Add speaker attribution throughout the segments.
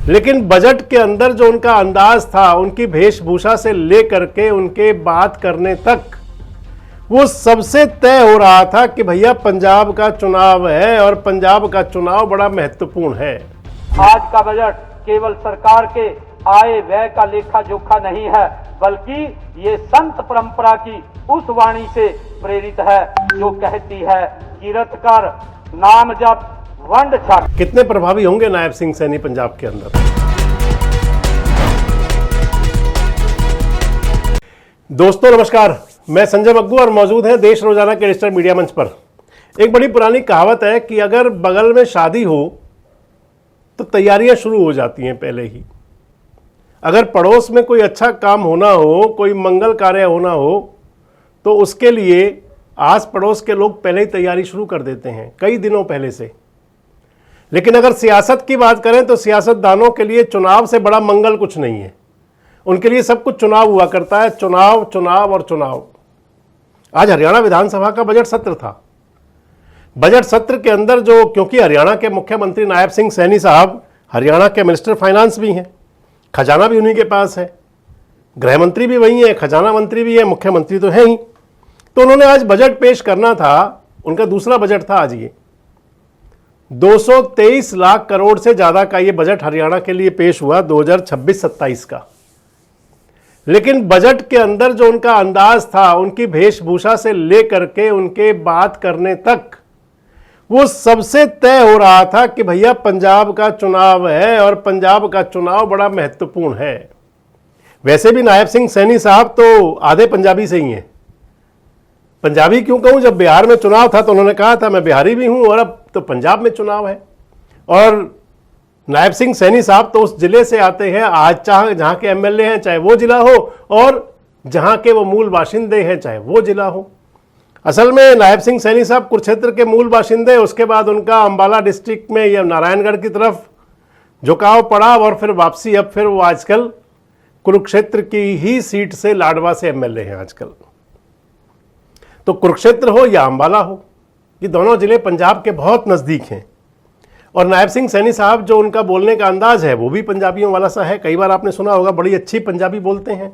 Speaker 1: लेकिन बजट के अंदर जो उनका अंदाज था, उनकी वेशभूषा से लेकर के उनके बात करने तक, वो सबसे तय हो रहा था कि भैया पंजाब का चुनाव है और पंजाब का चुनाव बड़ा महत्वपूर्ण है।
Speaker 2: आज का बजट केवल सरकार के आय व्यय का लेखा जोखा नहीं है, बल्कि ये संत परंपरा की उस वाणी से प्रेरित है जो कहती है कीरत कर, नाम जप, वंड छक।
Speaker 1: कितने प्रभावी होंगे नायब सिंह सैनी पंजाब के अंदर? दोस्तों नमस्कार, मैं संजय बग्गू और मौजूद हैं देश रोजाना के डिजिटल मीडिया मंच पर। एक बड़ी पुरानी कहावत है कि अगर बगल में शादी हो तो तैयारियां शुरू हो जाती हैं पहले ही। अगर पड़ोस में कोई अच्छा काम होना हो, कोई मंगल कार्य होना हो, तो उसके लिए आस पड़ोस के लोग पहले ही तैयारी शुरू कर देते हैं, कई दिनों पहले से। लेकिन अगर सियासत की बात करें तो सियासतदानों के लिए चुनाव से बड़ा मंगल कुछ नहीं है। उनके लिए सब कुछ चुनाव हुआ करता है, चुनाव चुनाव और चुनाव। आज हरियाणा विधानसभा का बजट सत्र था। बजट सत्र के अंदर क्योंकि हरियाणा के मुख्यमंत्री नायब सिंह सैनी साहब हरियाणा के मिनिस्टर फाइनेंस भी हैं, खजाना भी उन्हीं के पास है, गृह मंत्री भी वही है, खजाना मंत्री भी है, मुख्यमंत्री तो है ही। तो उन्होंने आज बजट पेश करना था। उनका दूसरा बजट था आज। ये 223 लाख करोड़ से ज्यादा का ये बजट हरियाणा के लिए पेश हुआ 2026-27 का। लेकिन बजट के अंदर जो उनका अंदाज था, उनकी वेशभूषा से लेकर के उनके बात करने तक, वो सबसे तय हो रहा था कि भैया पंजाब का चुनाव है और पंजाब का चुनाव बड़ा महत्वपूर्ण है। वैसे भी नायब सिंह सैनी साहब तो आधे पंजाबी से ही हैं। पंजाबी क्यों कहूं, जब बिहार में चुनाव था तो उन्होंने कहा था मैं बिहारी भी हूं और अब तो पंजाब में चुनाव है। और नायब सिंह सैनी साहब तो उस जिले से आते हैं, आज चाहे जहां के एमएलए हैं चाहे वो जिला हो, और जहां के वो मूल बाशिंदे हैं चाहे वो जिला हो। असल में नायब सिंह सैनी साहब कुरुक्षेत्र के मूल बाशिंदे, उसके बाद उनका अंबाला डिस्ट्रिक्ट में या नारायणगढ़ की तरफ झुकाव पड़ा और फिर वापसी। अब फिर वो आजकल कुरुक्षेत्र की ही सीट से लाडवा से एमएलए हैं आजकल। तो कुरुक्षेत्र हो या अंबाला हो, ये दोनों जिले पंजाब के बहुत नज़दीक हैं। और नायब सिंह सैनी साहब जो उनका बोलने का अंदाज है वो भी पंजाबियों वाला सा है। कई बार आपने सुना होगा, बड़ी अच्छी पंजाबी बोलते हैं।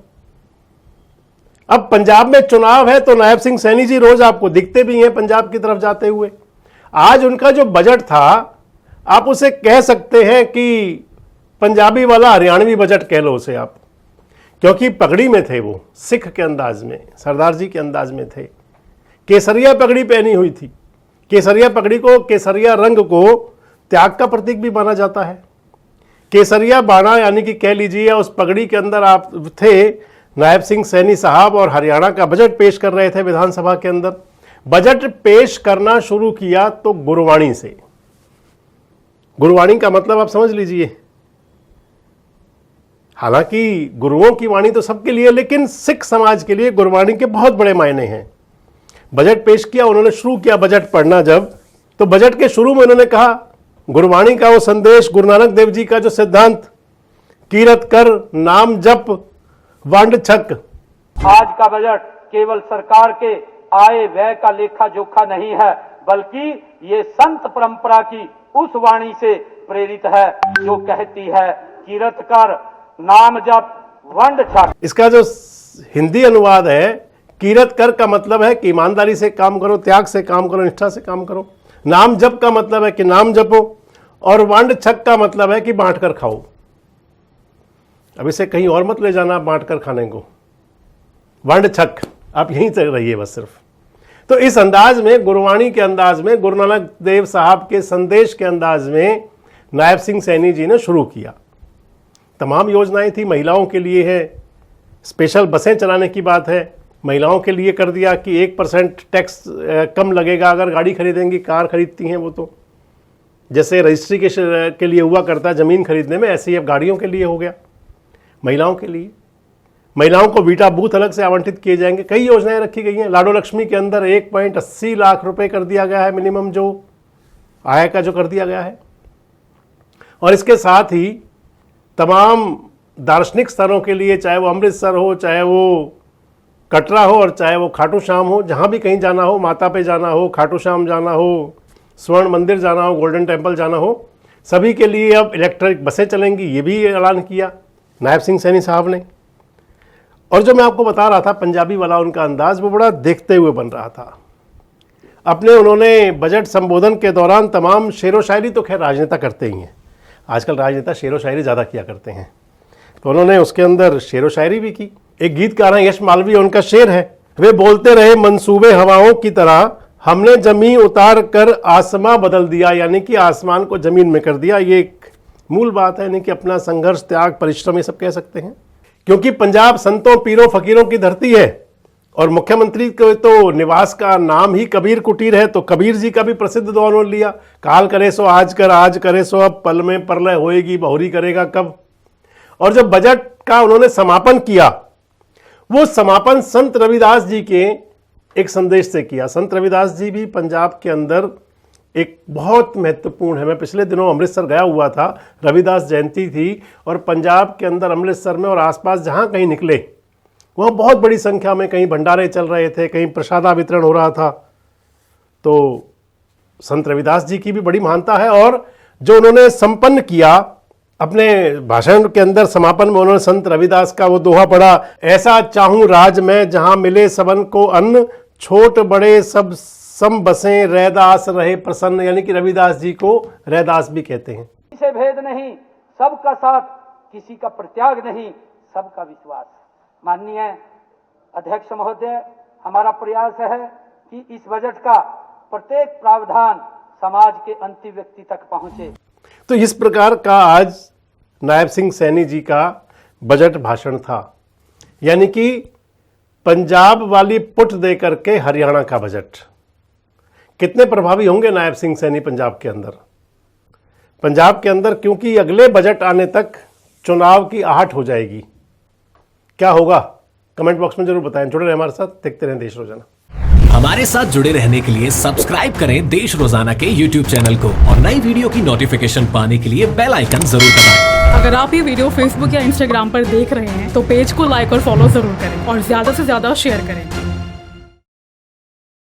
Speaker 1: अब पंजाब में चुनाव है तो नायब सिंह सैनी जी रोज आपको दिखते भी हैं पंजाब की तरफ जाते हुए। आज उनका जो बजट था, आप उसे कह सकते हैं कि पंजाबी वाला हरियाणवी बजट कह लो उसे आप, क्योंकि पगड़ी में थे वो, सिख के अंदाज में, सरदार जी के अंदाज में थे। केसरिया पगड़ी पहनी हुई थी। केसरिया पगड़ी को, केसरिया रंग को त्याग का प्रतीक भी माना जाता है। केसरिया बाणा यानी कि कह लीजिए उस पगड़ी के अंदर आप थे नायब सिंह सैनी साहब और हरियाणा का बजट पेश कर रहे थे विधानसभा के अंदर। बजट पेश करना शुरू किया तो गुरवाणी से। गुरवाणी का मतलब आप समझ लीजिए। हालांकि गुरुओं की वाणी तो सबके लिए, लेकिन सिख समाज के लिए गुरवाणी के बहुत बड़े मायने हैं। बजट पेश किया, उन्होंने शुरू किया बजट पढ़ना जब, तो बजट के शुरू में उन्होंने कहा गुरवाणी का वो संदेश, गुरु नानक देव जी का जो सिद्धांत, कीरत कर, नाम जप, वंड छक।
Speaker 2: आज का बजट केवल सरकार के आय व्यय का लेखा जोखा नहीं है, बल्कि ये संत परंपरा की उस वाणी से प्रेरित है जो कहती है कीरत कर, नाम जप, वंड छक। इसका जो
Speaker 1: हिंदी अनुवाद है, कीरत कर का मतलब है कि ईमानदारी से काम करो, त्याग से काम करो, निष्ठा से काम करो। नाम जप का मतलब है कि नाम जपो, और वंड छक का मतलब है कि बांट कर खाओ। अब इसे कहीं और मत ले जाना बांट कर खाने को। वंड छक आप यहीं तक रहिए बस सिर्फ। तो इस अंदाज में, गुरवाणी के अंदाज में, गुरु नानक देव साहब के संदेश के अंदाज में नायब सिंह सैनी जी ने शुरू किया। तमाम योजनाएं थी, महिलाओं के लिए है, स्पेशल बसें चलाने की बात है, महिलाओं के लिए कर दिया कि 1% टैक्स कम लगेगा अगर गाड़ी खरीदेंगी, कार खरीदती हैं वो तो, जैसे रजिस्ट्री के लिए हुआ करता है ज़मीन खरीदने में, ऐसे ही अब गाड़ियों के लिए हो गया। महिलाओं के लिए, महिलाओं को वीटा बूथ अलग से आवंटित किए जाएंगे। कई योजनाएं रखी गई हैं। लाडो लक्ष्मी के अंदर 1.80 लाख रुपए कर दिया गया है, मिनिमम जो आय का जो कर दिया गया है। और इसके साथ ही तमाम दार्शनिक स्थलों के लिए, चाहे वो अमृतसर हो, चाहे वो कटरा हो और चाहे वो खाटू श्याम हो, जहाँ भी कहीं जाना हो, माता पे जाना हो, खाटू श्याम जाना हो, स्वर्ण मंदिर जाना हो, गोल्डन टेम्पल जाना हो, सभी के लिए अब इलेक्ट्रिक बसें चलेंगी, ये भी ऐलान किया नायब सिंह सैनी साहब ने। और जो मैं आपको बता रहा था पंजाबी वाला उनका अंदाज, वो बड़ा देखते हुए बन रहा था। अपने उन्होंने बजट संबोधन के दौरान तमाम शेरो शायरी, तो खैर राजनेता करते ही हैं, आजकल राजनेता शेरो शायरी ज़्यादा किया करते हैं, तो उन्होंने उसके अंदर शेरो शायरी भी की। एक गीतकार हैं यश मालवी, उनका शेर है, वे बोलते रहे मंसूबे हवाओं की तरह, हमने जमीन उतार कर आसमां बदल दिया, यानी कि आसमान को जमीन में कर दिया। ये एक मूल बात है, यानी कि अपना संघर्ष, त्याग, परिश्रम, ये सब कह सकते हैं। क्योंकि पंजाब संतों, पीरों, फकीरों की धरती है और मुख्यमंत्री के तो निवास का नाम ही कबीर कुटीर है, तो कबीर जी का भी प्रसिद्ध दौर उन्होंने लिया। काल करे सो आज कर, आज करे सो अब, पल में प्रलय होएगी, बहुरी करेगा कब। और जब बजट का उन्होंने समापन किया, वो समापन संत रविदास जी के एक संदेश से किया। संत रविदास जी भी पंजाब के अंदर एक बहुत महत्वपूर्ण है। मैं पिछले दिनों अमृतसर गया हुआ था, रविदास जयंती थी, और पंजाब के अंदर अमृतसर में और आसपास जहाँ कहीं निकले, वहाँ बहुत बड़ी संख्या में कहीं भंडारे चल रहे थे, कहीं प्रसादा वितरण हो रहा था। तो संत रविदास जी की भी बड़ी महानता है। और जो उन्होंने संपन्न किया अपने भाषण के अंदर, समापन में उन्होंने संत रविदास का वो दोहा पढ़ा, ऐसा चाहूं राज में जहां मिले सबन को अन्न, छोट बड़े सब सम बसें, रैदास रहे प्रसन्न। यानी कि रविदास जी को रैदास भी कहते हैं।
Speaker 2: से भेद नहीं, सबका साथ, किसी का प्रत्याग नहीं, सबका विश्वास। माननीय अध्यक्ष महोदय, हमारा प्रयास है कि इस बजट का प्रत्येक प्रावधान समाज के अंतिम व्यक्ति तक पहुंचे।
Speaker 1: तो इस प्रकार का आज नायब सिंह सैनी जी का बजट भाषण था, यानी कि पंजाब वाली पुट दे करके हरियाणा का बजट। कितने प्रभावी होंगे नायब सिंह सैनी पंजाब के अंदर? पंजाब के अंदर क्योंकि अगले बजट आने तक चुनाव की आहट हो जाएगी। क्या होगा कमेंट बॉक्स में जरूर बताएं। जुड़े रहें हमारे साथ, देखते रहें देश रोजाना।
Speaker 3: हमारे साथ जुड़े रहने के लिए सब्सक्राइब करें देश रोजाना के YouTube चैनल को और नई वीडियो की नोटिफिकेशन पाने के लिए बेल आइकन जरूर दबाएं।
Speaker 4: अगर आप ये वीडियो Facebook या Instagram पर देख रहे हैं तो पेज को लाइक और फॉलो जरूर करें और ज्यादा से ज्यादा शेयर करें।